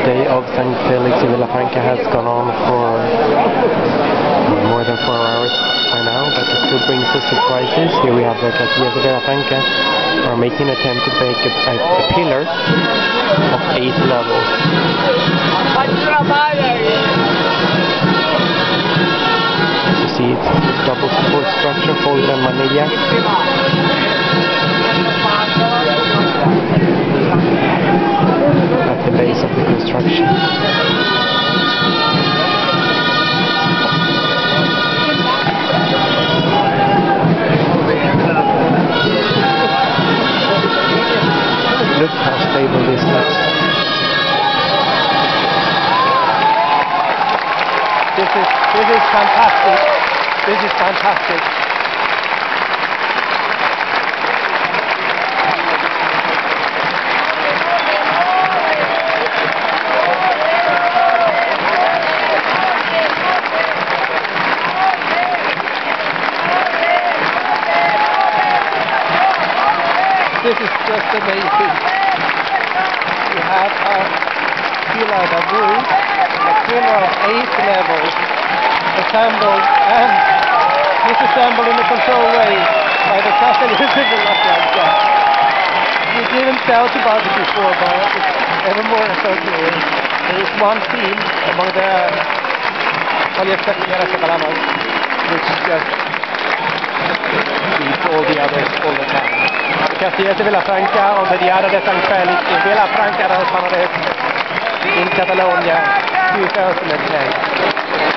day of Sant Fèlix in Vilafranca has gone on for more than 4 hours by now, but it still brings us surprises. Here we have the Castellers de Vilafranca are making an attempt to make a pillar of 8 levels. As you see, it's double support structure folded on manilla. At the base of the construction. Look how stable this is. This is fantastic. This is fantastic. This is just amazing. We have a Pilar, a pillar of 8 levels, assembled and disassembled in a controlled way by the Castellers de Vilafranca. We didn't doubt about it before, but it's ever more so clear. There is one team among the which just beats all the others all the time. Castellers de Vilafranca on the Diada de Sant Fèlix in Vilafranca, Penedès, in Catalonia, 2010.